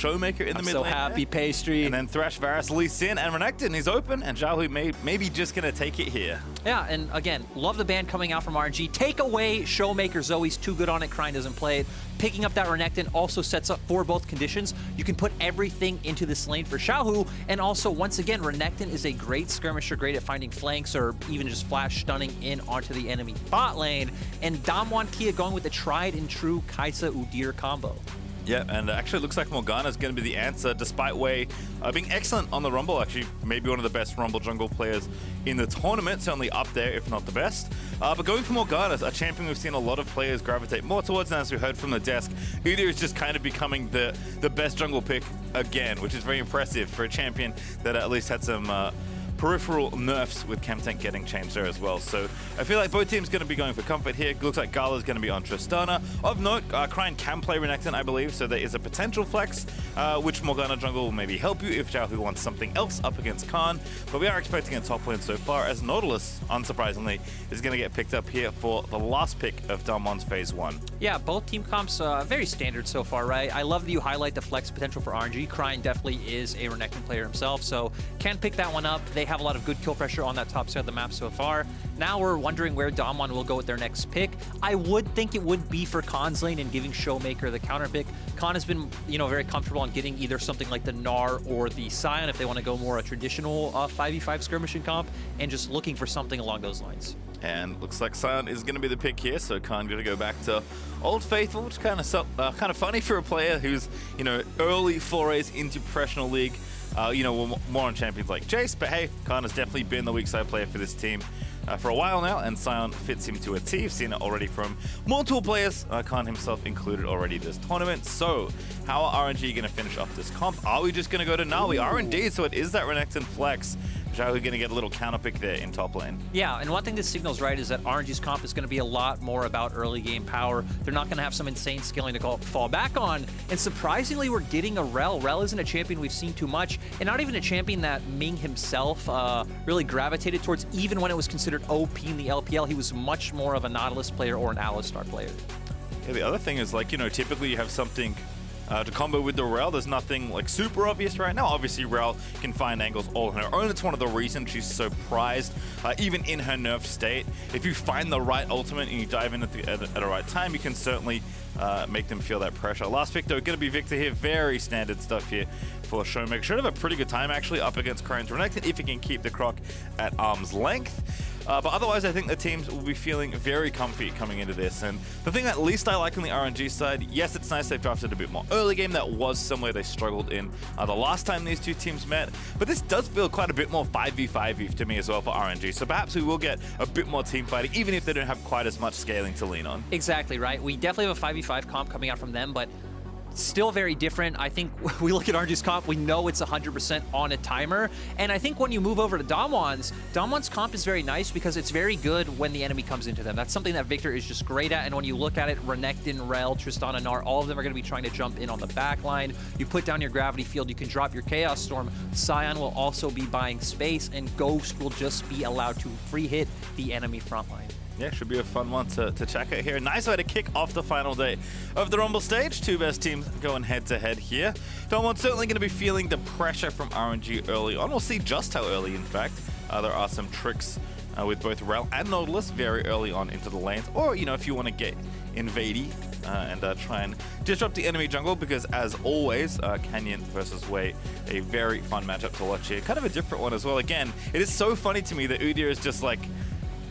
ShowMaker in the mid so lane. happy, Pastry. And then Thresh, Varus, Lee Sin, and Renekton is open, and Xiaohu maybe just going to take it here. Yeah, and again, love the ban coming out from RNG. Take away ShowMaker. Zoe's too good on it. Cryin doesn't play it. Picking up that Renekton also sets up for both conditions. You can put everything into this lane for Xiaohu, and also, once again, Renekton is a great skirmisher, great at finding flanks or even just flash stunning in onto the enemy bot lane. And DAMWON Kia going with the tried and true Kaisa Udyr combo. Yeah, and actually it looks like Morgana is going to be the answer, despite Wei being excellent on the Rumble. Actually, maybe one of the best Rumble jungle players in the tournament, certainly up there, if not the best. But going for Morgana, a champion we've seen a lot of players gravitate more towards, and as we heard from the desk, Udyr is just kind of becoming the best jungle pick again, which is very impressive for a champion that at least had some peripheral nerfs with Chemtank getting changed there as well. So I feel like both teams going to be going for comfort here. Looks like Gala is going to be on Tristana. Of note, Cryin can play Renekton, I believe, so there is a potential flex, which Morgana jungle will maybe help you if Xiaohu wants something else up against Khan. But we are expecting a top lane so far, as Nautilus, unsurprisingly, is going to get picked up here for the last pick of DAMWON's Phase 1. Yeah, both team comps very standard so far, right? I love that you highlight the flex potential for RNG. Cryin definitely is a Renekton player himself, so can pick that one up. They have a lot of good kill pressure on that top side of the map so far. Now we're wondering where DAMWON will go with their next pick. I would think it would be for Khan's lane and giving ShowMaker the counter pick. Khan has been, very comfortable on getting either something like the Gnar or the Sion if they want to go more a traditional 5v5 skirmishing comp, and just looking for something along those lines. And looks like Sion is going to be the pick here, so Khan going to go back to Old Faithful, which is kind of funny for a player who's, early forays into professional league. More on champions like Jace, but hey, Khan has definitely been the weak side player for this team for a while now, and Sion fits him to a T. We've seen it already from multiple players, Khan himself included already this tournament. So, how are RNG going to finish off this comp? Are we just going to go to Gnar? We are indeed, so it is that Renekton flex. Xiaohu going to get a little counter pick there in top lane. Yeah, and one thing this signals, right, is that RNG's comp is going to be a lot more about early game power. They're not going to have some insane skilling to fall back on. And surprisingly, we're getting a Rell. Rell isn't a champion we've seen too much, and not even a champion that Ming himself really gravitated towards, even when it was considered OP in the LPL. He was much more of a Nautilus player or an Alistar player. Yeah, the other thing is, typically you have something to combo with the Rell. There's nothing super obvious right now. Obviously, Rell can find angles all on her own. It's one of the reasons she's so prized, even in her nerfed state. If you find the right ultimate and you dive in at the right time, you can certainly make them feel that pressure. Last pick, though, going to be Viktor here. Very standard stuff here for ShowMaker. Should have a pretty good time, actually, up against Cryin Renekton if he can keep the Croc at arm's length. But otherwise, I think the teams will be feeling very comfy coming into this. And the thing at least I like on the RNG side, yes, it's nice they've drafted a bit more early game. That was somewhere they struggled in the last time these two teams met. But this does feel quite a bit more 5v5 to me as well for RNG. So perhaps we will get a bit more team fighting, even if they don't have quite as much scaling to lean on. Exactly, right? We definitely have a 5v5 comp coming out from them, but still very different. I think we look at RNG's comp, we know it's 100% on a timer. And I think when you move over to DAMWON's comp is very nice because it's very good when the enemy comes into them. That's something that Viktor is just great at. And when you look at it, Renekton, Rell, Tristana, Gnar, all of them are going to be trying to jump in on the back line. You put down your gravity field, you can drop your Chaos Storm. Sion will also be buying space, and Ghost will just be allowed to free hit the enemy front line. Yeah, should be a fun one to check out here. Nice way to kick off the final day of the Rumble stage. Two best teams going head-to-head here. DAMWON's certainly going to be feeling the pressure from RNG early on. We'll see just how early, in fact. There are some tricks with both Rell and Nautilus very early on into the lanes. Or, if you want to get invadey and try and disrupt the enemy jungle, because as always, Canyon versus Wei, a very fun matchup to watch here. Kind of a different one as well. Again, it is so funny to me that Udyr is just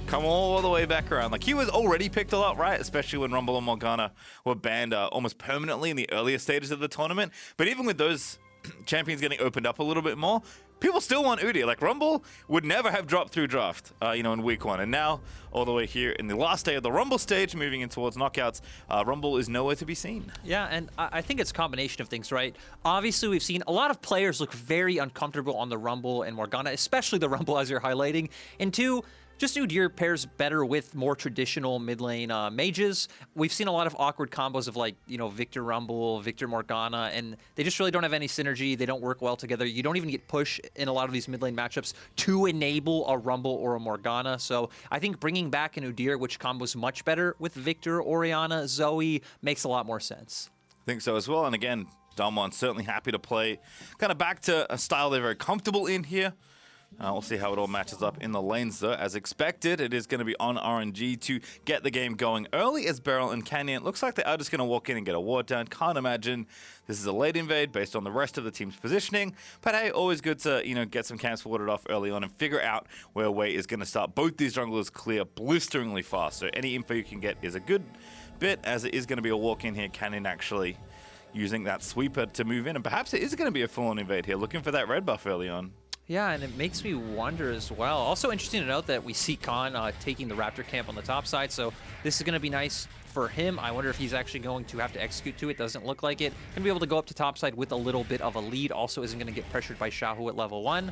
come all the way back around. He was already picked a lot, right? Especially when Rumble and Morgana were banned almost permanently in the earlier stages of the tournament. But even with those champions getting opened up a little bit more, people still want Udyr. Rumble would never have dropped through draft, in week 1. And now, all the way here in the last day of the Rumble stage, moving in towards knockouts, Rumble is nowhere to be seen. Yeah, and I think it's a combination of things, right? Obviously, we've seen a lot of players look very uncomfortable on the Rumble and Morgana, especially the Rumble, as you're highlighting. And two, just Udyr pairs better with more traditional mid lane mages. We've seen a lot of awkward combos of Viktor Rumble, Viktor Morgana, and they just really don't have any synergy. They don't work well together. You don't even get push in a lot of these mid lane matchups to enable a Rumble or a Morgana. So I think bringing back an Udyr, which combos much better with Viktor, Orianna, Zoe, makes a lot more sense. I think so as well. And again, DAMWON certainly happy to play kind of back to a style they're very comfortable in here. We'll see how it all matches up in the lanes, though. As expected, it is going to be on RNG to get the game going early as Beryl and Canyon. Looks like they are just going to walk in and get a ward down. Can't imagine this is a late invade based on the rest of the team's positioning. But hey, always good to, get some camps warded off early on and figure out where Wei is going to start. Both these junglers clear blisteringly fast, so any info you can get is a good bit, as it is going to be a walk in here. Canyon actually using that sweeper to move in, and perhaps it is going to be a full-on invade here, looking for that red buff early on. Yeah, and it makes me wonder as well. Also interesting to note that we see Khan taking the Raptor camp on the top side, so this is going to be nice for him. I wonder if he's actually going to have to execute to it. Doesn't look like it. Going to be able to go up to top side with a little bit of a lead. Also isn't going to get pressured by Xiaohu at level 1.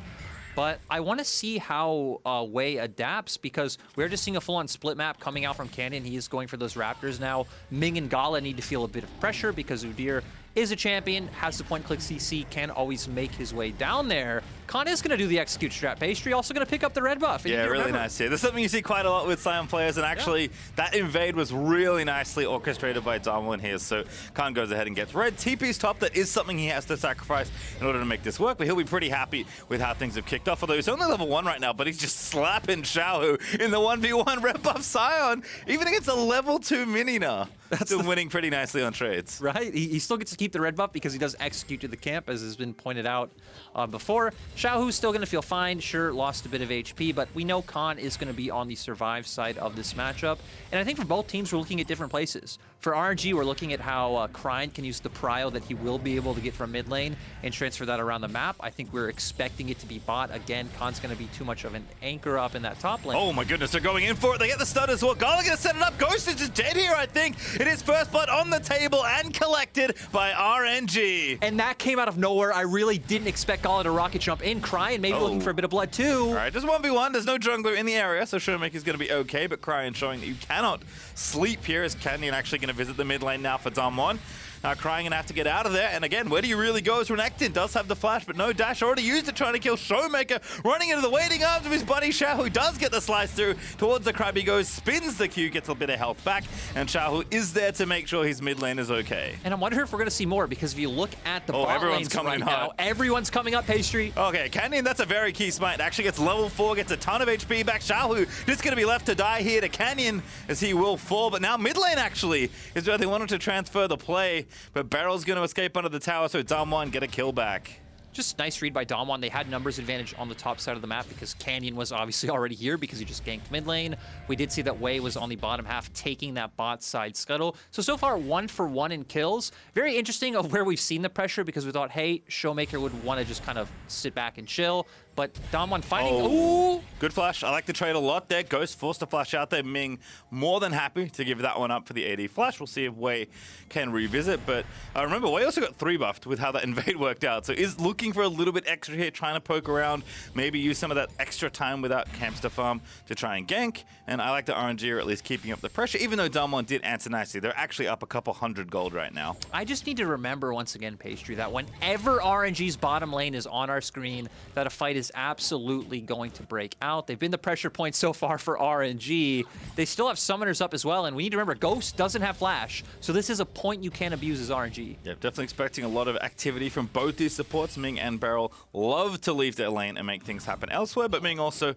But I want to see how Wei adapts, because we're just seeing a full-on split map coming out from Canyon. He is going for those Raptors now. Ming and Gala need to feel a bit of pressure because Udyr is a champion, has the point-click CC, can always make his way down there. Khan is going to do the execute strat. Pastry also going to pick up the red buff. Yeah, really nice here. There's something you see quite a lot with Sion players, and actually that invade was really nicely orchestrated by DAMWON here. So Khan goes ahead and gets red. TP's top. That is something he has to sacrifice in order to make this work, but he'll be pretty happy with how things have kicked off. Although he's only level 1 right now, but he's just slapping Xiaohu in the 1v1 red buff Sion, even against a level 2 Minina. That's still winning pretty nicely on trades. Right? He still gets to keep the red buff because he does execute to the camp, as has been pointed out before. Xiaohu's still going to feel fine. Sure, lost a bit of HP, but we know Khan is going to be on the survive side of this matchup. And I think for both teams, we're looking at different places. For RNG, we're looking at how Cryin can use the prio that he will be able to get from mid lane and transfer that around the map. I think we're expecting it to be bot. Again, Khan's going to be too much of an anchor up in that top lane. Oh my goodness, they're going in for it. They get the stun as well. Gala going to set it up. Ghost is just dead here, I think. It is first blood on the table and collected by RNG. And that came out of nowhere. I really didn't expect Gala to rocket jump in. Cryin maybe looking for a bit of blood too. All right, just 1v1. There's no jungler in the area, so ShowMaker is going to be okay, but Cryin showing that you cannot sleep here, as Canyon actually going to visit the mid lane now for DAMWON. Now Cryin gonna have to get out of there, and again, where do you really go as Renekton does have the flash, but no dash, already used it trying to kill ShowMaker, running into the waiting arms of his buddy Xiaohu, does get the slice through, towards the crab he goes, spins the Q, gets a bit of health back, and Xiaohu is there to make sure his mid lane is okay. And I'm wondering if we're gonna see more, because if you look at the bot lanes right now, everyone's coming up Pastry. Okay, Canyon, that's a very key smite, actually gets level 4, gets a ton of HP back. Xiaohu just gonna be left to die here to Canyon, as he will fall, but now mid lane actually is where they wanted to transfer the play, but Beryl's going to escape under the tower, so DAMWON get a kill back. Just nice read by DAMWON. They had numbers advantage on the top side of the map because Canyon was obviously already here because he just ganked mid lane. We did see that Wei was on the bottom half taking that bot side scuttle. So far 1 for 1 in kills. Very interesting of where we've seen the pressure, because we thought, hey, ShowMaker would want to just kind of sit back and chill. But DAMWON fighting. Ooh! Good flash. I like the trade a lot there. Ghost forced to flash out there. Ming more than happy to give that one up for the AD flash. We'll see if Wei can revisit. But remember, Wei also got 3 buffed with how that invade worked out. So is looking for a little bit extra here, trying to poke around, maybe use some of that extra time without camps to farm to try and gank. And I like the RNG are at least keeping up the pressure, even though DAMWON did answer nicely. They're actually up a couple 100 gold right now. I just need to remember once again, Pastry, that whenever RNG's bottom lane is on our screen, that a fight is absolutely going to break out. They've been the pressure point so far for RNG. They still have summoners up as well, and we need to remember, Ghost doesn't have flash, so this is a point you can't abuse as RNG. Yeah, definitely expecting a lot of activity from both these supports. Ming and Beryl love to leave their lane and make things happen elsewhere, but Ming also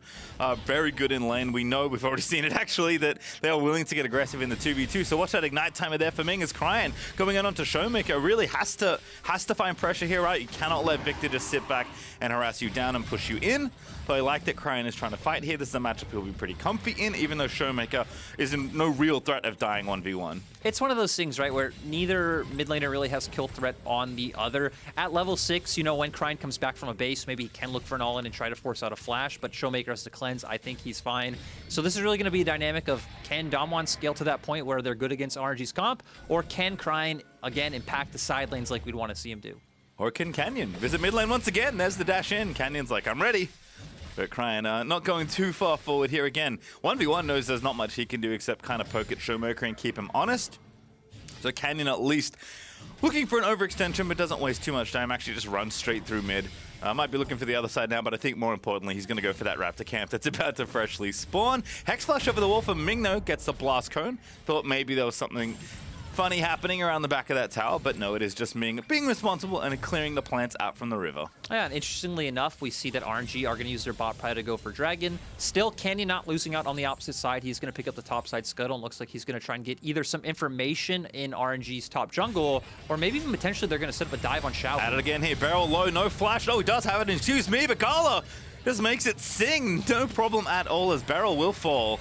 very good in lane. We know, we've already seen it actually, that they are willing to get aggressive in the 2v2, so watch that ignite timer there for Ming as Cryin going on to ShowMaker really has to find pressure here, right? You cannot let Viktor just sit back and harass you down and push you in. So I like that Cryin is trying to fight here. This is a matchup he'll be pretty comfy in, even though ShowMaker is in no real threat of dying 1v1. It's one of those things, right, where neither mid laner really has kill threat on the other. At level 6, you know, when Cryin comes back from a base, maybe he can look for an all-in and try to force out a flash, but ShowMaker has to cleanse. I think he's fine. So this is really going to be a dynamic of, can DAMWON scale to that point where they're good against RNG's comp, or can Cryin, again, impact the side lanes like we'd want to see him do? Or can Canyon visit mid lane once again? There's the dash in. Canyon's like, I'm ready. But Cryin not going too far forward here again. 1v1 knows there's not much he can do except kind of poke at ShowMaker and keep him honest. So Canyon at least looking for an overextension, but doesn't waste too much time. Actually just runs straight through mid. Might be looking for the other side now, but I think more importantly, he's going to go for that Raptor camp that's about to freshly spawn. Hex Flash over the wall for Ming, though, gets the Blast Cone. Thought maybe there was something funny happening around the back of that tower, but no, it is just Ming being responsible and clearing the plants out from the river. Yeah, and interestingly enough, we see that RNG are going to use their bot probably to go for Dragon. Still, Canyon not losing out on the opposite side. He's going to pick up the top side scuttle and looks like he's going to try and get either some information in RNG's top jungle, or maybe even potentially they're going to set up a dive on Xiaohu. At it again here, Beryl low, no flash. Oh, he does have it, excuse me, but Gala just makes it sing. No problem at all as Beryl will fall.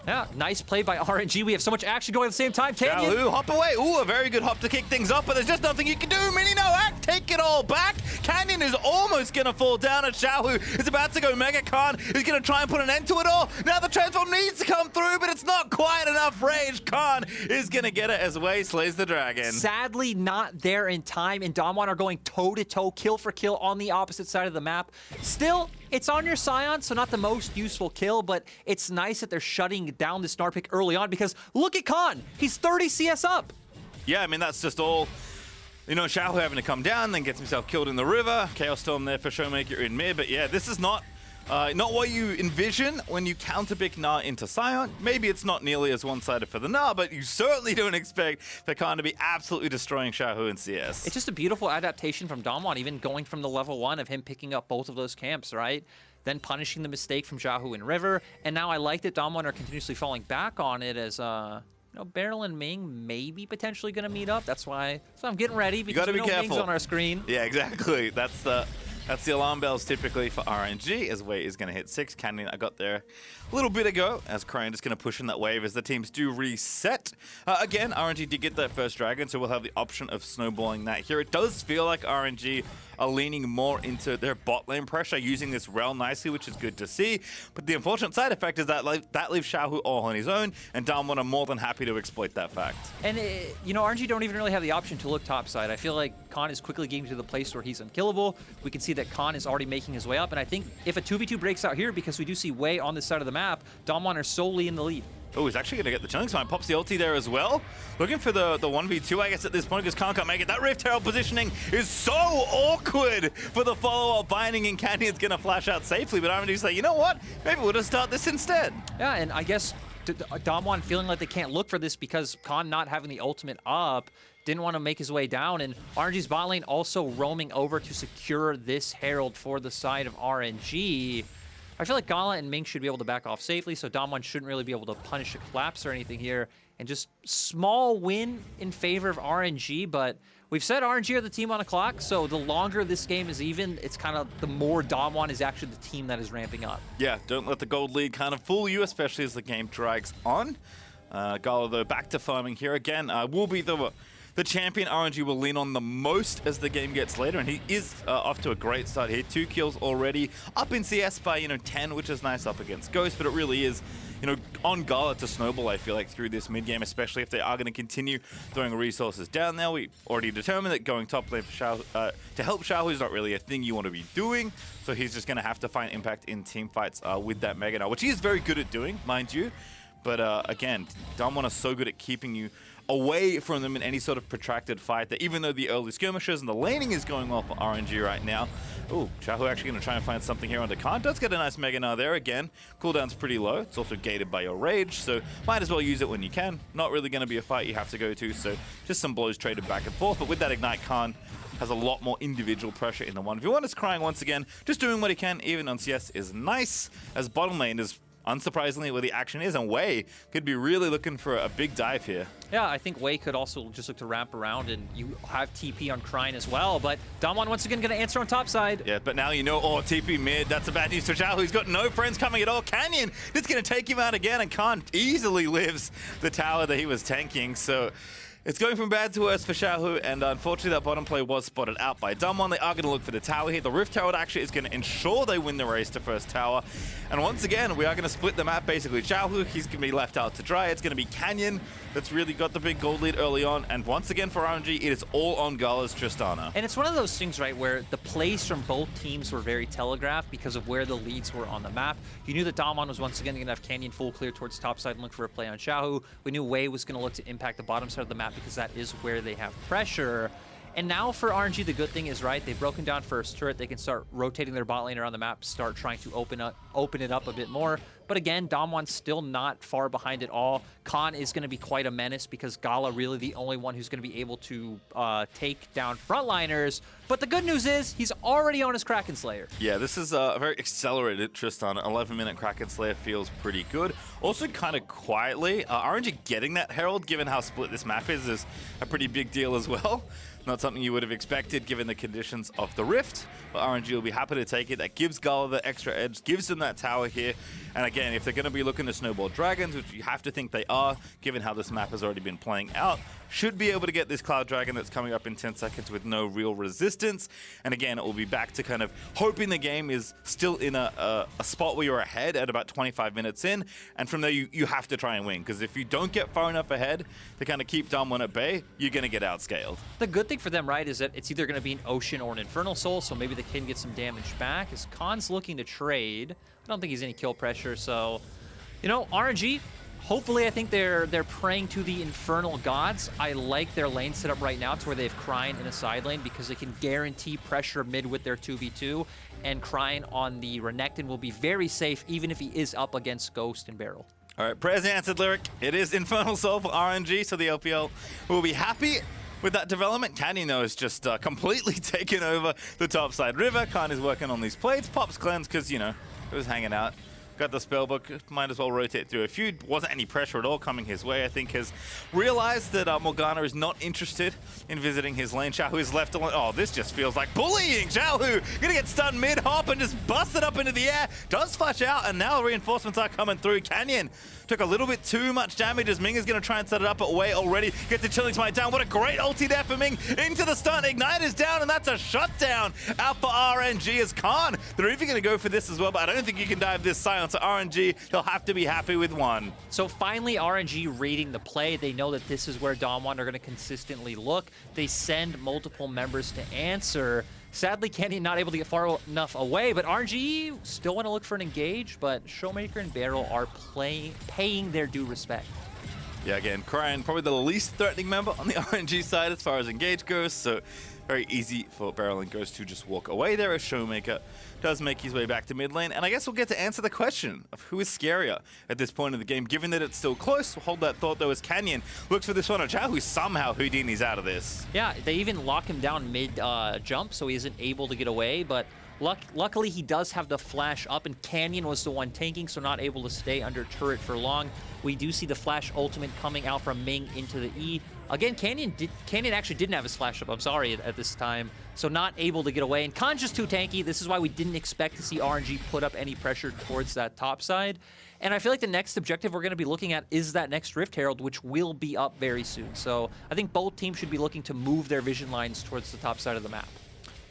Yeah, nice play by RNG. We have so much action going at the same time. Canyon. Xiaohu, hop away. Ooh, a very good hop to kick things up, but there's just nothing you can do. Mini no act, take it all back. Canyon is almost going to fall down, and Xiaohu is about to go Mega Khan. He's going to try and put an end to it all. Now the transform needs to come through, but it's not quite enough rage. Khan is going to get it as Wei slays the dragon. Sadly, not there in time, and DAMWON are going toe-to-toe, kill for kill on the opposite side of the map. Still, it's on your Sion, so not the most useful kill, but it's nice that they're shutting down this Gnar pick early on because look at Khan. He's 30 CS up. Yeah, I mean, that's just all, you know, Xiaohu having to come down, then gets himself killed in the river. Chaos Storm there for ShowMaker in mid, but yeah, this is not what you envision when you counterpick Gnar into Sion. Maybe it's not nearly as one-sided for the Gnar, but you certainly don't expect for Khan to be absolutely destroying Xiaohu in CS. It's just a beautiful adaptation from DAMWON, even going from the level 1 of him picking up both of those camps, right? Then punishing the mistake from Xiaohu in river, and now I like that DAMWON are continuously falling back on it as, you know, Beryl and Ming maybe potentially going to meet up. That's why I'm getting ready because you gotta be careful. Ming's on our screen. Yeah, exactly. That's the alarm bells typically for RNG, as Wei is going to hit 6. Canyon, I got there a little bit ago, as Cryin just going to push in that wave as the teams do reset. Again, RNG did get that first dragon, so we'll have the option of snowballing that here. It does feel like RNG are leaning more into their bot lane pressure, using this Rell nicely, which is good to see. But the unfortunate side effect is that that leaves Xiaohu all on his own, and DAMWON are more than happy to exploit that fact. And, you know, RNG don't even really have the option to look topside. I feel like Khan is quickly getting to the place where he's unkillable. We can see that Khan is already making his way up, and I think if a 2v2 breaks out here, because we do see Wei on this side of the map, DAMWON are solely in the lead. Oh, he's actually going to get the chilling spine. Pops the ulti there as well. Looking for the 1v2, I guess, at this point, because Khan can't make it. That Rift Herald positioning is so awkward for the follow-up binding, and Canyon's going to flash out safely. But RNG's like, you know what? Maybe we'll just start this instead. Yeah, and I guess DAMWON feeling like they can't look for this because Khan not having the ultimate up, didn't want to make his way down, and RNG's bot lane also roaming over to secure this Herald for the side of RNG. I feel like Gala and Ming should be able to back off safely, so DAMWON shouldn't really be able to punish a collapse or anything here. And just small win in favor of RNG, but we've said RNG are the team on the clock, so the longer this game is even, it's kind of the more DAMWON is actually the team that is ramping up. Yeah, don't let the gold lead kind of fool you, especially as the game drags on. Gala, though, back to farming here again. Will be the champion RNG will lean on the most as the game gets later, and he is off to a great start here. 2 kills already, up in CS by, 10, which is nice up against Ghost, but it really is, on Gala to snowball, I feel like, through this mid-game, especially if they are going to continue throwing resources down there. We already determined that going top lane for to help Xiaohu is not really a thing you want to be doing, so he's just going to have to find impact in team fights with that Mega Gnar, which he is very good at doing, mind you. But again, DAMWON are so good at keeping you away from them in any sort of protracted fight that even though the early skirmishes and the laning is going well for RNG right now. Oh, Xiaohu actually going to try and find something here under Khan. Does get a nice Mega Gnar there again. Cooldown's pretty low. It's also gated by your rage, so might as well use it when you can. Not really going to be a fight you have to go to, so just some blows traded back and forth. But with that Ignite, Khan has a lot more individual pressure in the 1v1. Is Cryin once again, just doing what he can, even on CS, is nice, as bottom lane is unsurprisingly where the action is, and Wei could be really looking for a big dive here. Yeah, I think Wei could also just look to ramp around, and you have TP on Cryin as well, but DAMWON once again going to answer on top side. Yeah, but now TP mid, that's a bad news for Xiaohu. He's got no friends coming at all. Canyon, it's going to take him out again, and Khan easily lives the tower that he was tanking, so it's going from bad to worse for Xiaohu, and unfortunately that bottom play was spotted out by DAMWON. They are going to look for the tower here. The Rift Herald actually is going to ensure they win the race to first tower. And once again, we are going to split the map basically. Xiaohu, he's going to be left out to dry. It's going to be Canyon that's really got the big gold lead early on. And once again for RNG, it is all on Gala's Tristana. And it's one of those things, right, where the plays from both teams were very telegraphed because of where the leads were on the map. You knew that DAMWON was once again going to have Canyon full clear towards top side and look for a play on Xiaohu. We knew Wei was going to look to impact the bottom side of the map because that is where they have pressure. And now for RNG, the good thing is, right, they've broken down first turret. They can start rotating their bot lane around the map, start trying to open it up a bit more. But again, DAMWON's still not far behind at all. Khan is going to be quite a menace because Gala really the only one who's going to be able to take down frontliners. But the good news is he's already on his Kraken Slayer. Yeah, this is a very accelerated Tristana. 11-minute Kraken Slayer feels pretty good. Also kind of quietly, RNG getting that Herald, given how split this map is a pretty big deal as well. Not something you would have expected given the conditions of the Rift, but RNG will be happy to take it. That gives Gala the extra edge, gives them that tower here. And again, if they're going to be looking to snowball dragons, which you have to think they are, given how this map has already been playing out, should be able to get this Cloud Dragon that's coming up in 10 seconds with no real resistance. And again, it will be back to kind of hoping the game is still in a spot where you're ahead at about 25 minutes in. And from there, you have to try and win. Because if you don't get far enough ahead to kind of keep DAMWON at bay, you're going to get outscaled. The good thing for them, right, is that it's either going to be an Ocean or an Infernal Soul, so maybe they can get some damage back. As Khan's looking to trade, I don't think he's any kill pressure, so, you know, RNG, hopefully I think they're praying to the Infernal Gods. I like their lane setup right now to where they have Cryin in a side lane because they can guarantee pressure mid with their 2v2, and Cryin on the Renekton will be very safe even if he is up against Ghost and Beryl. All right, prayers answered, Lyric. It is Infernal Soul for RNG, so the LPL will be happy with that development. Canyon, though, is just completely taken over the top side river. Khan is working on these plates. Pops cleanse because, you know, it was hanging out. Got the spellbook, might as well rotate through a few. Wasn't any pressure at all coming his way. I think has realized that Morgana is not interested in visiting his lane. Xiaohu is left alone. Oh, this just feels like bullying. Xiaohu gonna get stunned mid-hop and just busted up into the air. Does flash out, and now reinforcements are coming through. Canyon took a little bit too much damage as Ming is gonna try and set it up away already. Gets the Chilling Smite down. What a great ulti there for Ming. Into the stun. Ignite is down, and that's a shutdown out for RNG as Khan. They're even gonna go for this as well, but I don't think you can dive this Sion. So RNG, he'll have to be happy with one. So finally, RNG reading the play. They know that this is where DAMWON are going to consistently look. They send multiple members to answer. Sadly, Canyon not able to get far enough away, but RNG still want to look for an engage, but ShowMaker and Beryl are paying their due respect. Yeah, again, Cryin, probably the least threatening member on the RNG side as far as engage goes, so very easy for Beryl and Ghost to just walk away there as ShowMaker does make his way back to mid lane. And I guess we'll get to answer the question of who is scarier at this point in the game, given that it's still close. We'll hold that thought, though, as Canyon looks for this one on Xiaohu. Somehow Houdini's out of this. Yeah, they even lock him down mid-jump, so he isn't able to get away, but luckily he does have the flash up, and Canyon was the one tanking, so not able to stay under turret for long. We do see the flash ultimate coming out from Ming into the E. Again, Canyon actually didn't have his flash up, I'm sorry, at this time, so not able to get away. And Khan's just too tanky. This is why we didn't expect to see RNG put up any pressure towards that top side. And I feel like the next objective we're going to be looking at is that next Rift Herald, which will be up very soon. So I think both teams should be looking to move their vision lines towards the top side of the map.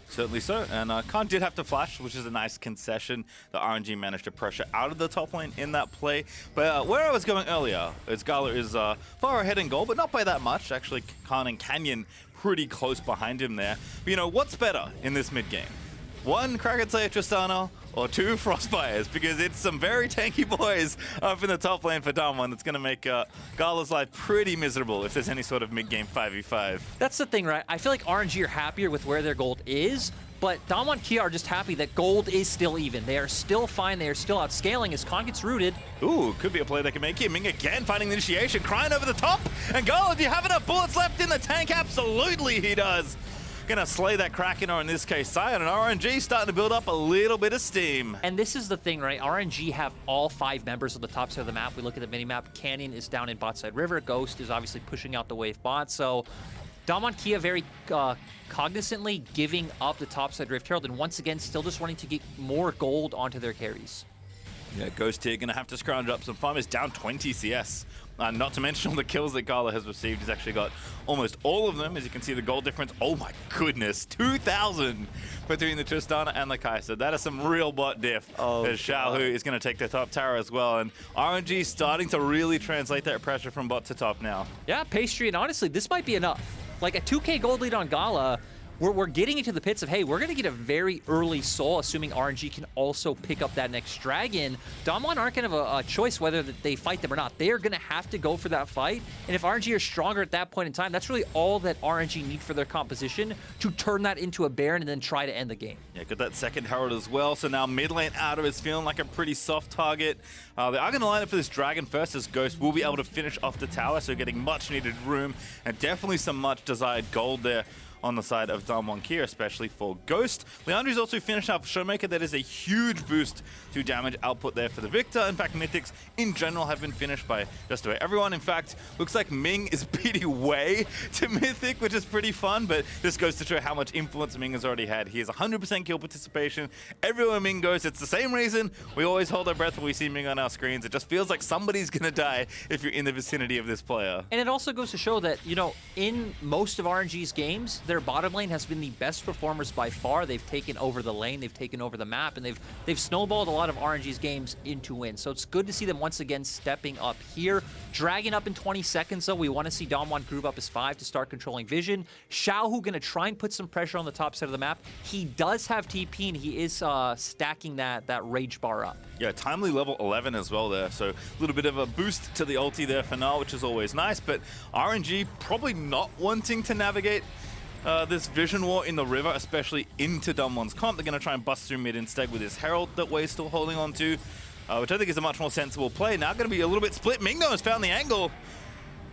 Certainly so, and Khan did have to flash, which is a nice concession. The RNG managed to pressure out of the top lane in that play. But where I was going earlier is Gala is far ahead in goal, but not by that much. Actually, Khan and Canyon pretty close behind him there. But, you know, what's better in this mid-game? 1, Kraken Slayer Tristana, or 2, Frostfires, because it's some very tanky boys up in the top lane for DAMWON that's going to make Gala's life pretty miserable if there's any sort of mid-game 5v5. That's the thing, right? I feel like RNG are happier with where their gold is, but DAMWON Kia are just happy that gold is still even. They are still fine. They are still outscaling as Khan gets rooted. Ooh, could be a play they can make here. Ming again finding the initiation, Cryin over the top. And Gala, do you have enough bullets left in the tank? Absolutely he does. Gonna slay that Kraken, or in this case Sion, and RNG starting to build up a little bit of steam. And this is the thing, right? RNG have all 5 members of the top side of the map. We look at the minimap. Canyon is down in bot side river. Ghost is obviously pushing out the wave bot. So DAMWON Kia very cognizantly giving up the top side Rift Herald, and once again still just wanting to get more gold onto their carries. Yeah, Ghost here gonna have to scrounge up some farm. Is down 20 CS. Not to mention all the kills that Gala has received. He's actually got almost all of them. As you can see, the gold difference, oh my goodness, 2,000 between the Tristana and the Kaisa. That is some real bot diff. Oh, as Xiaohu is going to take the top tower as well. And RNG starting to really translate that pressure from bot to top now. Yeah, Pastry, and honestly, this might be enough. Like a 2K gold lead on Gala, we're getting into the pits of, hey, we're going to get a very early soul, assuming RNG can also pick up that next dragon. DAMWON aren't going to have a choice whether they fight them or not. They are going to have to go for that fight. And if RNG are stronger at that point in time, that's really all that RNG need for their composition to turn that into a Baron and then try to end the game. Yeah, got that second Herald as well. So now mid lane Outer is feeling like a pretty soft target. They are going to line up for this dragon first, as Ghost will be able to finish off the tower, so getting much needed room and definitely some much desired gold there on the side of DAMWON Kia, especially for Ghost. Leandri's also finished up ShowMaker. That is a huge boost to damage output there for the Viktor. In fact, Mythics in general have been finished by just about everyone. In fact, looks like Ming is beating way to Mythic, which is pretty fun, but this goes to show how much influence Ming has already had. He has 100% kill participation. Everywhere Ming goes, it's the same reason we always hold our breath when we see Ming on our screens. It just feels like somebody's gonna die if you're in the vicinity of this player. And it also goes to show that, you know, in most of RNG's games, their bottom lane has been the best performers by far. They've taken over the lane, they've taken over the map, and they've snowballed a lot of RNG's games into wins. So it's good to see them once again stepping up here. Dragging up in 20 seconds, though. We want to see DAMWON group up as 5 to start controlling vision. Xiaohu going to try and put some pressure on the top side of the map. He does have TP, and he is stacking that rage bar up. Yeah, timely level 11 as well there, so a little bit of a boost to the ulti there for now, which is always nice, but RNG probably not wanting to navigate this vision war in the river, especially into DAMWON's comp. They're going to try and bust through mid instead with this Herald that Wei's still holding on to, which I think is a much more sensible play. Now going to be a little bit split. Mingo has found the angle,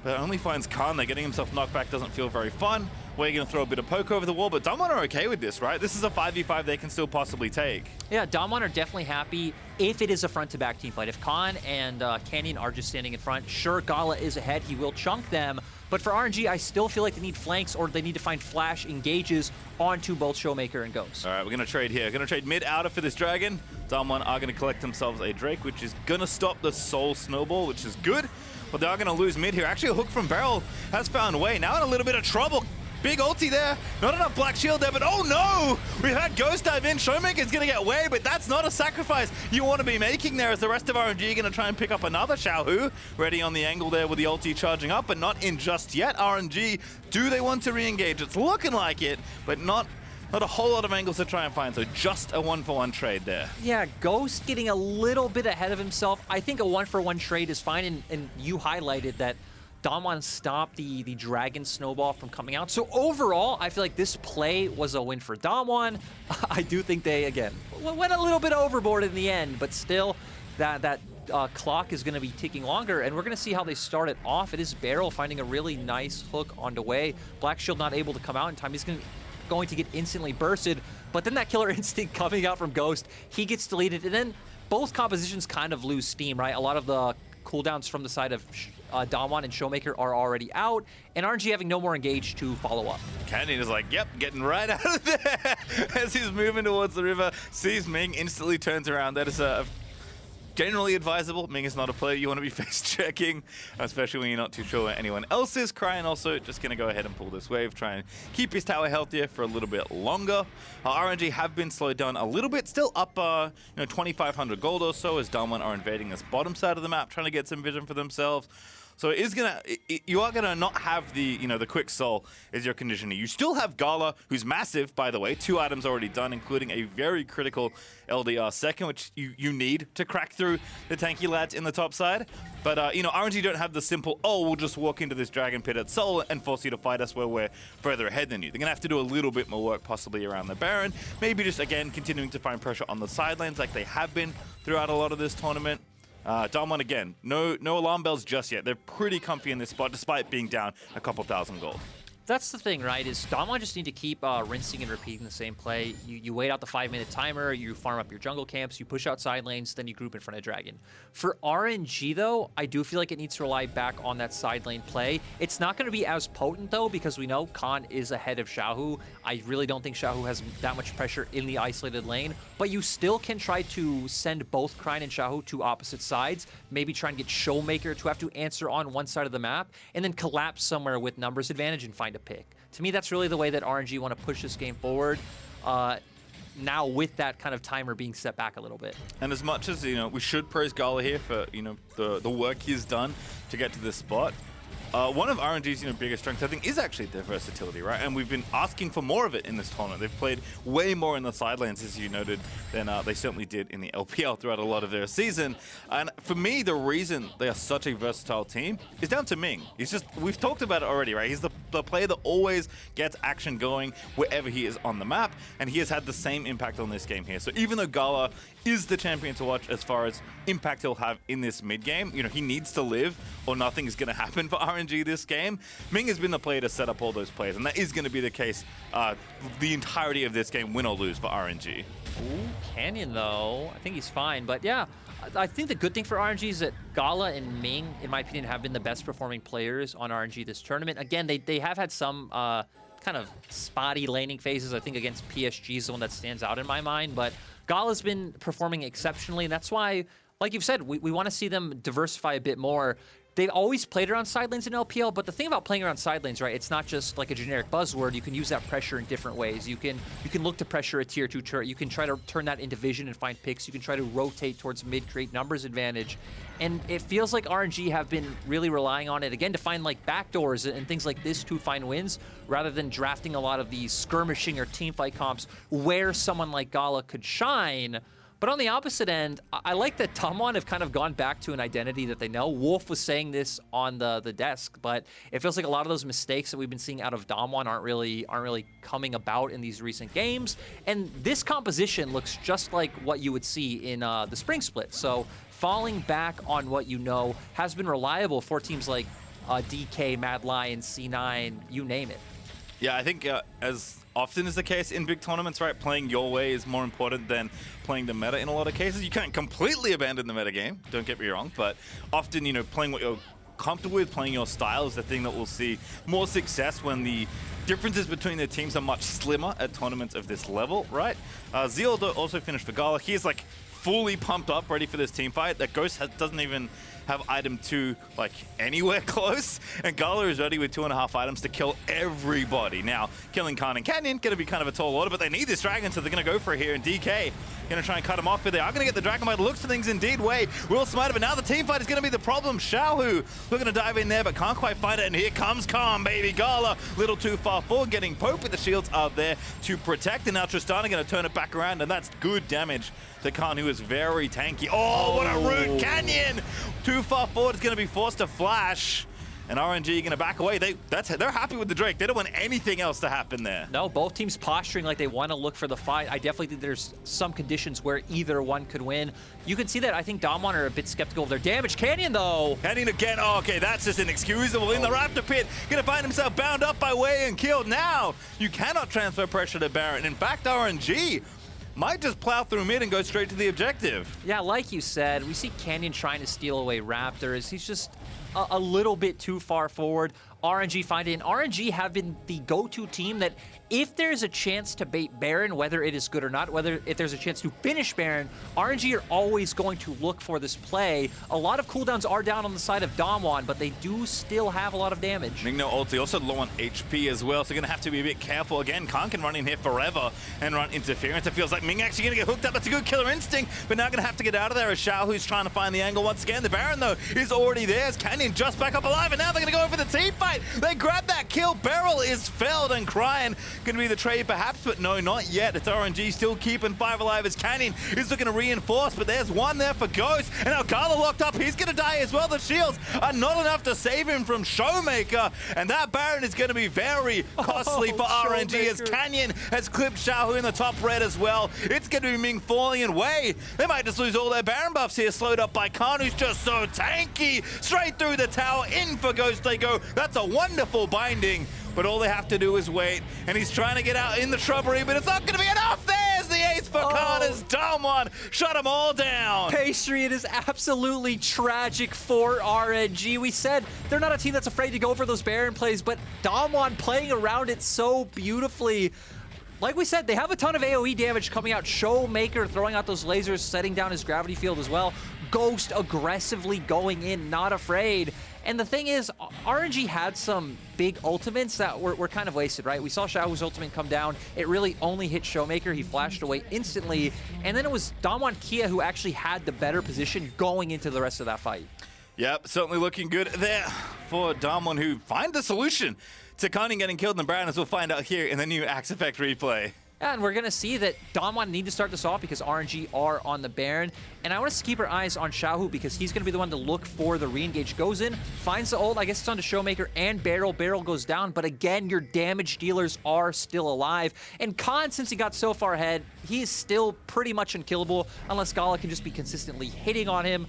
but only finds Khan. They're getting himself knocked back. Doesn't feel very fun. We're going to throw a bit of poke over the wall, but DAMWON are okay with this, right? This is a 5v5 they can still possibly take. Yeah, DAMWON are definitely happy if it is a front-to-back team fight. If Khan and Canyon are just standing in front, sure, Gala is ahead. He will chunk them. But for RNG, I still feel like they need flanks, or they need to find flash engages onto both ShowMaker and Ghost. All right, we're going to trade here. Going to trade mid-outer for this dragon. DAMWON are going to collect themselves a Drake, which is going to stop the Soul Snowball, which is good. But they are going to lose mid here. Actually, a hook from Beryl has found Wei. Now in a little bit of trouble. Big ulti there. Not enough black shield there, but oh no! We've had Ghost dive in. ShowMaker's going to get Wei, but that's not a sacrifice you want to be making there, as the rest of RNG are going to try and pick up another Xiaohu. Ready on the angle there with the ulti charging up, but not in just yet. RNG, do they want to re-engage? It's looking like it, but not a whole lot of angles to try and find, so just a 1-for-1 trade there. Yeah, Ghost getting a little bit ahead of himself. I think a 1-for-1 trade is fine, and you highlighted that DAMWON stopped the Dragon Snowball from coming out. So overall, I feel like this play was a win for DAMWON. I do think they, again, went a little bit overboard in the end, but still, that clock is going to be ticking longer, and we're going to see how they start it off. It is Beryl finding a really nice hook onto Wei. Black Shield not able to come out in time. He's going to get instantly bursted, but then that killer instinct coming out from Ghost, he gets deleted, and then both compositions kind of lose steam, right? A lot of the cooldowns from the side of DAMWON and ShowMaker are already out, and RNG having no more engage to follow up. Canyon is like, yep, getting right out of there as he's moving towards the river. Sees Ming, instantly turns around. That is generally advisable. Ming is not a player you want to be face checking, especially when you're not too sure where anyone else is. Cryin also just going to go ahead and pull this wave, try and keep his tower healthier for a little bit longer. RNG have been slowed down a little bit, still up 2,500 gold or so, as DAMWON are invading this bottom side of the map, trying to get some vision for themselves. So you are gonna not have the the quick soul as your conditioner. You still have Gala, who's massive, by the way. 2 items already done, including a very critical LDR second, which you need to crack through the tanky lads in the top side. But RNG don't have the simple, oh, we'll just walk into this dragon pit at soul and force you to fight us where we're further ahead than you. They're gonna have to do a little bit more work, possibly around the Baron. Maybe just again continuing to find pressure on the side lanes like they have been throughout a lot of this tournament. DAMWON again, no alarm bells just yet. They're pretty comfy in this spot, despite being down a couple thousand gold. That's the thing, right, is DAMWON just need to keep rinsing and repeating the same play. You wait out the 5-minute timer, you farm up your jungle camps, you push out side lanes, then you group in front of Dragon. For RNG, though, I do feel like it needs to rely back on that side lane play. It's not going to be as potent, though, because we know Khan is ahead of Xiaohu. I really don't think Xiaohu has that much pressure in the isolated lane, but you still can try to send both Cryin and Xiaohu to opposite sides, maybe try and get ShowMaker to have to answer on one side of the map, and then collapse somewhere with numbers advantage and find a pick. To me, that's really the way that RNG want to push this game forward. Now with that kind of timer being set back a little bit. And as much as we should praise Gala here for the work he's done to get to this spot, one of RNG's biggest strengths, I think, is actually their versatility, right? And we've been asking for more of it in this tournament. They've played way more in the sidelines, as you noted, than they certainly did in the LPL throughout a lot of their season. And for me, the reason they are such a versatile team is down to Ming. He's just, we've talked about it already, right? He's the player that always gets action going wherever he is on the map, and he has had the same impact on this game here. So even though Gala is the champion to watch as far as impact he'll have in this mid game, he needs to live or nothing is going to happen for RNG this game. Ming has been the player to set up all those plays, and that is going to be the case the entirety of this game, win or lose for RNG. Ooh, Canyon though, I think he's fine, but yeah, I think the good thing for RNG is that Gala and Ming, in my opinion, have been the best performing players on RNG this tournament. Again, they have had some kind of spotty laning phases. I think against PSG is the one that stands out in my mind, but Gala's been performing exceptionally, and that's why, like you've said, we want to see them diversify a bit more. They've always played around side lanes in LPL, but the thing about playing around side lanes, right, it's not just like a generic buzzword. You can use that pressure in different ways. You can look to pressure a tier 2 turret. You can try to turn that into vision and find picks. You can try to rotate towards mid, create numbers advantage. And it feels like RNG have been really relying on it, again, to find like backdoors and things like this to find wins, rather than drafting a lot of these skirmishing or teamfight comps where someone like Gala could shine. But on the opposite end, I like that DAMWON have kind of gone back to an identity that they know. Wolf was saying this on the desk, but it feels like a lot of those mistakes that we've been seeing out of DAMWON aren't really coming about in these recent games. And this composition looks just like what you would see in the spring split. So falling back on what you know has been reliable for teams like DK, Mad Lion, C9, you name it. Yeah, I think as often is the case in big tournaments, right, playing your way is more important than playing the meta in a lot of cases. You can't completely abandon the meta game, don't get me wrong, but often, playing what you're comfortable with, playing your style is the thing that will see more success when the differences between the teams are much slimmer at tournaments of this level, right? Zeal also finished for Gala. He is like fully pumped up, ready for this team fight. That Ghost doesn't even have item 2 like anywhere close, and Gala is ready with 2.5 items to kill everybody. Now, killing Khan and Canyon gonna be kind of a tall order, but they need this dragon, so they're gonna go for it here, and DK gonna try and cut him off, but they are gonna get the dragon by the looks of things indeed. Will smite it, but now the team fight is gonna be the problem. Xiaohu looking to dive in there, but can't quite find it, and here comes Khan, baby. Gala, little too far forward, getting poked, but the shields are there to protect, and now Tristana gonna turn it back around, and that's good damage to Khan, who is very tanky. Oh, what a rude Canyon! Too far forward is going to be forced to flash, and RNG going to back away. They're happy with the Drake. They don't want anything else to happen there. No, both teams posturing like they want to look for the fight. I definitely think there's some conditions where either one could win. You can see that. I think DAMWON are a bit skeptical of their damage. Canyon, though. Canyon again. Oh, okay, that's just inexcusable. In the Raptor pit, going to find himself bound up by Wei and killed. Now, you cannot transfer pressure to Baron. In fact, RNG might just plow through mid and go straight to the objective. Yeah, like you said, we see Canyon trying to steal away Raptors. He's just a little bit too far forward. RNG find it, and RNG have been the go-to team that if there's a chance to bait Baron, whether it is good or not, if there's a chance to finish Baron, RNG are always going to look for this play. A lot of cooldowns are down on the side of DAMWON, but they do still have a lot of damage. Ming no ulti, also low on HP as well, so going to have to be a bit careful. Again, Khan can run in here forever and run interference. It feels like Ming actually going to get hooked up. That's a good killer instinct, but now going to have to get out of there as Xiaohu's trying to find the angle once again. The Baron, though, is already there as Canyon just back up alive, and now they're going to go for the team fight. They grab that kill. Beryl is felled, and Cryin going to be the trade perhaps, but no, not yet. It's RNG still keeping 5 alive as Canyon is looking to reinforce, but there's one there for Ghost, and now Gala locked up. He's going to die as well. The shields are not enough to save him from ShowMaker, and that Baron is going to be very costly for RNG as Canyon has clipped Xiaohu in the top red as well. It's going to be Ming falling in Wei. They might just lose all their Baron buffs here, slowed up by Khan, who's just so tanky. Straight through the tower, in for Ghost they go. That's a wonderful binding, but all they have to do is wait, and he's trying to get out in the shrubbery, but it's not going to be enough. There's the ace for Khan as DAMWON shut them all down. Pastry, it is absolutely tragic for RNG. We said they're not a team that's afraid to go for those Baron plays, but DAMWON playing around it so beautifully. Like we said, they have a ton of AoE damage coming out. ShowMaker throwing out those lasers, setting down his gravity field as well. Ghost aggressively going in, not afraid. And the thing is, RNG had some big ultimates that were kind of wasted, right? We saw Xiaohu's ultimate come down. It really only hit ShowMaker. He flashed away instantly. And then it was DAMWON Kia who actually had the better position going into the rest of that fight. Yep, certainly looking good there for DAMWON, who find the solution to Cryin getting killed in the Baron, as we'll find out here in the new Axe Effect replay. And we're going to see that DAMWON need to start this off because RNG are on the Baron. And I want us to keep our eyes on Xiaohu because he's going to be the one to look for the re-engage. Goes in, finds the ult. I guess it's on to ShowMaker and Beryl. Beryl goes down. But again, your damage dealers are still alive. And Khan, since he got so far ahead, he's still pretty much unkillable unless Gala can just be consistently hitting on him.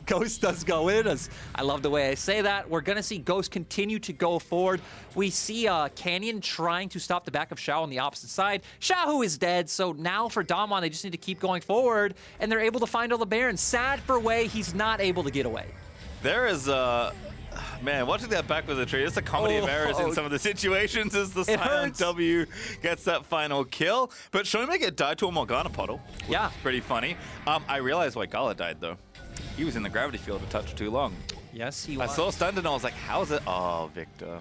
Ghost does go in. I love the way I say that. We're going to see Ghost continue to go forward. We see Canyon trying to stop the back of Xiao on the opposite side. Xiaohu is dead, so now for DAMWON, they just need to keep going forward, and they're able to find all the Barons. Sad for Wei, he's not able to get away. There is man, watching that back with the tree, it's a comedy of errors in some of the situations as the Silent W gets that final kill. But ShowMaker died to a Morgana puddle. Yeah. Pretty funny. I realized why Gala died, though. He was in the gravity field a touch too long. Yes, he was. I saw stunned and I was like, how's it? Oh, Viktor.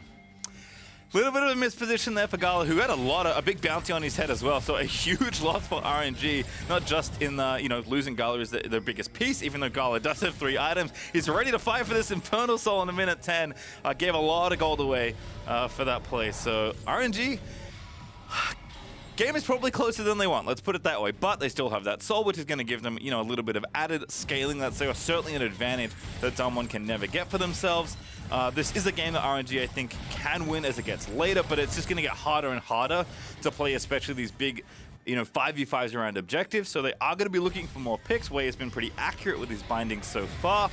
Little bit of a misposition there for Gala, who had a big bounty on his head as well. So a huge loss for RNG, not just in the, losing Gala is their biggest piece, even though Gala does have 3 items. He's ready to fight for this Infernal Soul in a minute 10. Gave a lot of gold away for that play. So RNG, game is probably closer than they want, let's put it that way. But they still have that soul, which is going to give them, a little bit of added scaling. That's certainly an advantage that someone can never get for themselves. This is a game that RNG, I think, can win as it gets later, but it's just going to get harder and harder to play, especially these big, 5v5s around objectives. So they are going to be looking for more picks. Wei has been pretty accurate with his bindings so far,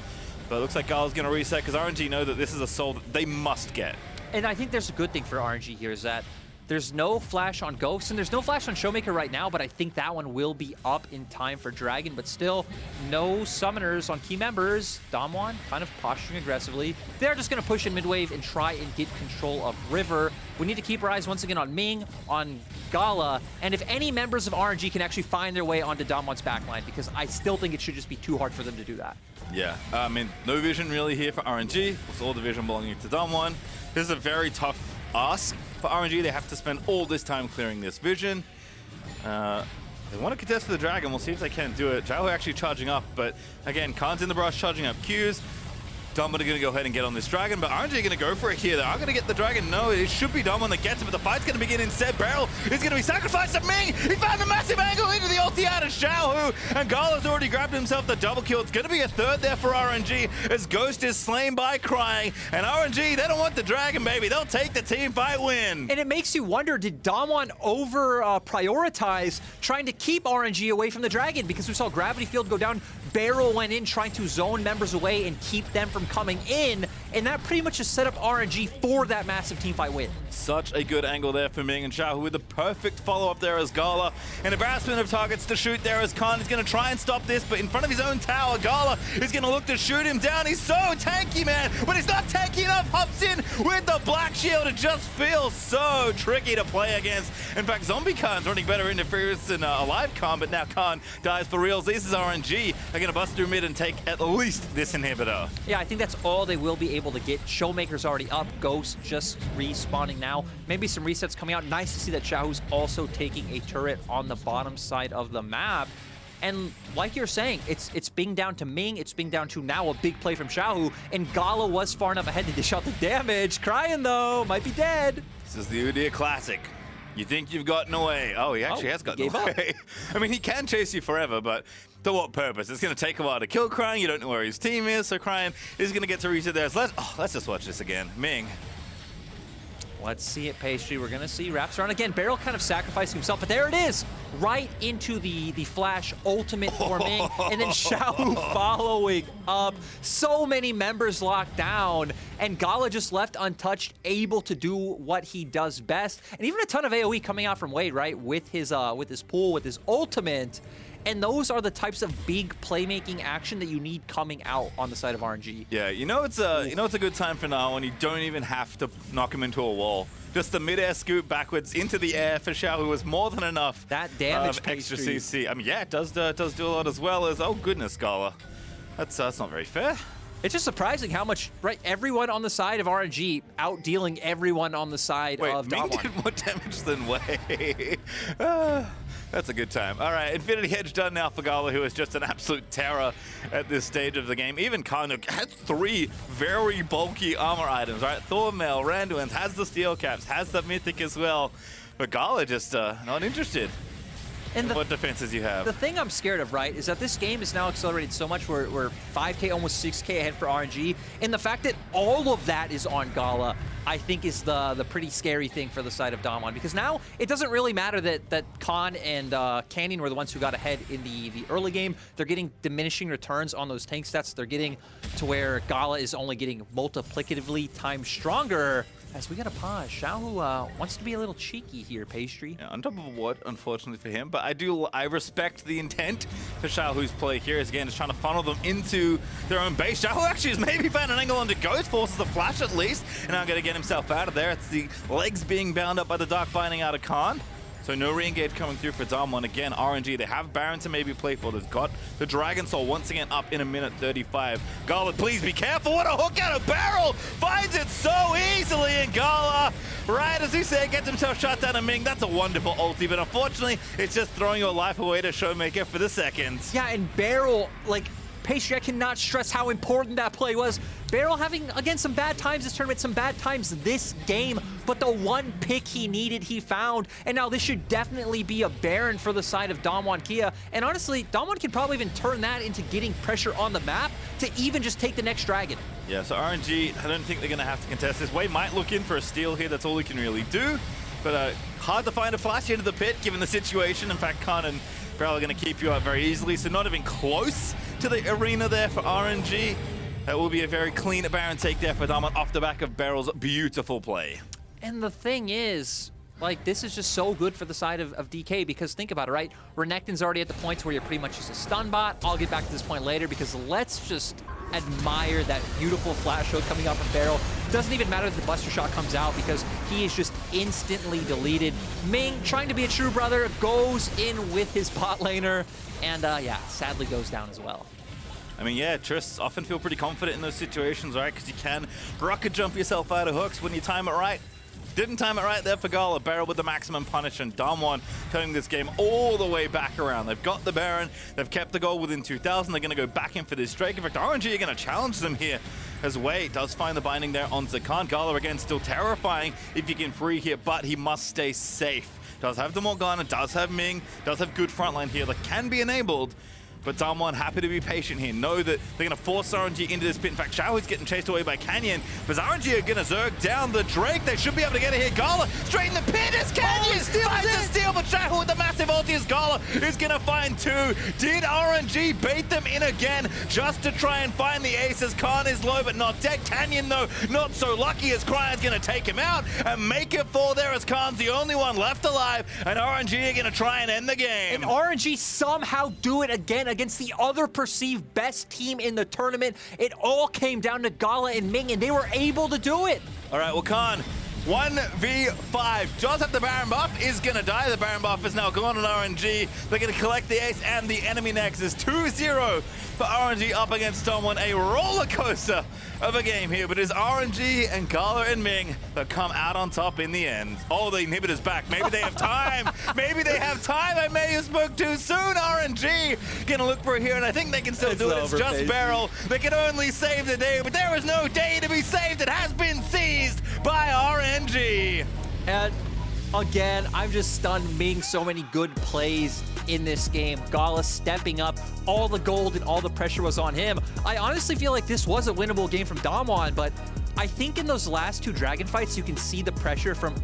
but it looks like Gala's going to reset because RNG know that this is a soul that they must get. And I think there's a good thing for RNG here is that there's no flash on Ghost, and there's no flash on ShowMaker right now, but I think that one will be up in time for Dragon. But still, no summoners on key members. DAMWON kind of posturing aggressively. They're just going to push in mid-wave and try and get control of River. We need to keep our eyes once again on Ming, on Gala, and if any members of RNG can actually find their way onto DAMWON's backline, because I still think it should just be too hard for them to do that. Yeah, I mean, no vision really here for RNG. It's all the vision belonging to DAMWON. This is a very tough ask for RNG. They have to spend all this time clearing this vision. They want to contest for the Dragon. We'll see if they can do it. Xiaohu actually charging up, but again, Khan's in the brush charging up Qs. DAMWON are going to go ahead and get on this Dragon, but RNG are going to go for it here. They are going to get the Dragon. No, it should be DAMWON that gets it, but the fight's going to begin instead. Beryl is going to be sacrificed to Ming. He found a massive angle into the ulti out of Xiaohu, and Gala's already grabbed himself the double kill. It's going to be a third there for RNG as Ghost is slain by Cryin, and RNG, they don't want the Dragon, baby. They'll take the team fight win. And it makes you wonder, did DAMWON prioritize trying to keep RNG away from the Dragon? Because we saw Gravity Field go down. Beryl went in trying to zone members away and keep them from coming in, and that pretty much just set up RNG for that massive teamfight win. Such a good angle there for Ming, and Xiaohu with the perfect follow-up there as Gala. An embarrassment of targets to shoot there as Khan is going to try and stop this, but in front of his own tower, Gala is going to look to shoot him down. He's so tanky, man. When he's not tanky enough, hops in with the black shield. It just feels so tricky to play against. In fact, Zombie Khan's running better interference than a live Khan, but now Khan dies for reals. This is RNG. They're going to bust through mid and take at least this inhibitor. Yeah, I think that's all they will be able to get. ShowMaker's already up. Ghost just respawning now. Maybe some resets coming out. Nice to see that Xiaohu's also taking a turret on the bottom side of the map. And like you're saying, it's being down to Ming. It's being down to now a big play from Xiaohu. And Gala was far enough ahead to dish out the damage. Cryin, though, might be dead. This is the Udyr classic. You think you've gotten away. Oh, he actually has gotten away. I mean, he can chase you forever, but to what purpose? It's going to take a while to kill Cryin. You don't know where his team is, so Cryin is going to get to reset there. So let's just watch this again. Ming. Let's see it, Pastry. We're going to see wraps around again. Beryl kind of sacrificing himself, but there it is. Right into the flash ultimate for Ming, and then Xiaohu following up. So many members locked down, and Gala just left untouched, able to do what he does best. And even a ton of AoE coming out from Wade, right? With his pool, with his ultimate. And those are the types of big playmaking action that you need coming out on the side of RNG. Yeah, it's a good time for now when you don't even have to knock him into a wall. Just the mid-air scoop backwards into the air for Xiaohu was more than enough. That damage extra CC. I mean, yeah, it does do a lot as well as, oh goodness, Gala. That's not very fair. It's just surprising how much, right, everyone on the side of RNG out-dealing everyone on the side of DAMWON. Ming did more damage than Wei. That's a good time. All right, Infinity Edge done now for Gala, who is just an absolute terror at this stage of the game. Even Khan has 3 very bulky armor items, right? Thormail, Randuin's, has the steel caps, has the mythic as well. But Gala just not interested. And what defenses you have. The thing I'm scared of, right, is that this game is now accelerated so much. We're 5K, almost 6K ahead for RNG. And the fact that all of that is on Gala, I think is the pretty scary thing for the side of DAMWON. Because now it doesn't really matter that Khan and Canyon were the ones who got ahead in the early game. They're getting diminishing returns on those tank stats. They're getting to where Gala is only getting multiplicatively times stronger. As we got to pause, Xiaohu wants to be a little cheeky here, Pastry. Yeah, on top of a ward, unfortunately for him, but I respect the intent for Xiaohu's play here. Is again, is trying to funnel them into their own base. Xiaohu actually has maybe found an angle onto Ghost, forces the flash at least, and now going to get himself out of there. It's the legs being bound up by the Dark Binding out of Khan. So no re-engage coming through for DAMWON. Again, RNG, they have Baron to maybe play for. They've got the Dragon Soul once again up in a minute 35. Gala, please be careful. What a hook out of Beryl! Finds it so easily, and Gala, right as you say, gets himself shot down to Ming. That's a wonderful ulti, but unfortunately, it's just throwing your life away to ShowMaker for the seconds. Yeah, and Beryl, like, Pastry, I cannot stress how important that play was. Beryl having, again, some bad times this tournament, some bad times this game, but the one pick he needed, he found. And now this should definitely be a Baron for the side of DAMWON Kia. And honestly, DAMWON can probably even turn that into getting pressure on the map to even just take the next dragon. Yeah, so RNG, I don't think they're going to have to contest this. Wei might look in for a steal here. That's all he can really do. But hard to find a flash into the pit, given the situation. In fact, Khan and Beryl are going to keep you out very easily. So not even close to the arena there for RNG. That will be a very clean Baron take there for DAMWON off the back of Beryl's beautiful play. And the thing is, like, this is just so good for the side of DK, because think about it, right? Renekton's already at the points where you're pretty much just a stun bot. I'll get back to this point later, because let's just admire that beautiful flash show coming out from Beryl. Doesn't even matter if the Buster Shot comes out, because he is just instantly deleted. Ming, trying to be a true brother, goes in with his bot laner, and yeah, sadly goes down as well. I mean, yeah, Trists often feel pretty confident in those situations, right? Because you can rocket jump yourself out of hooks when you time it right. Didn't time it right there for Gala. Beryl with the maximum punish, and DAMWON turning this game all the way back around. They've got the Baron. They've kept the goal within 2,000. They're going to go back in for this Drake. In fact, RNG are going to challenge them here as Wei does find the binding there onto Khan. Gala, again, still terrifying if you can free here, but he must stay safe. Does have the Morgana, does have Ming, does have good frontline here that can be enabled. But DAMWON happy to be patient here. Know that they're going to force RNG into this pit. In fact, Xiaohu's getting chased away by Canyon. But RNG are going to zerg down the Drake. They should be able to get it here. Gala straight in the pit. It's Canyon. Finds a steal, but Xiaohu with the massive ulti as Gala is going to find 2. Did RNG bait them in again just to try and find the aces? Khan is low, but not dead. Canyon, though, not so lucky, as Cryon's going to take him out and make it fall there, as Khan's the only one left alive. And RNG are going to try and end the game. And RNG somehow do it again against the other perceived best team in the tournament. It all came down to Gala and Ming, and they were able to do it. All right, well, Khan, 1v5. Does have the Baron buff, is going to die. The Baron buff is now gone on RNG. They're going to collect the ace and the enemy next. Is 2-0 for RNG up against DAMWON. A roller coaster of a game here, but it's RNG and Gala and Ming that come out on top in the end. Oh, the inhibitor's back. Maybe they have time. Maybe they have time. I may have spoke too soon. RNG gonna look for it here, and I think they can still do it. It's just Beryl. They can only save the day, but there is no day to be saved. It has been seized by RNG. And again, I'm just stunned. Ming, so many good plays in this game. Gala stepping up. All the gold and all the pressure was on him. I honestly feel like this was a winnable game from DAMWON, but I think in those last 2 dragon fights, you can see the pressure from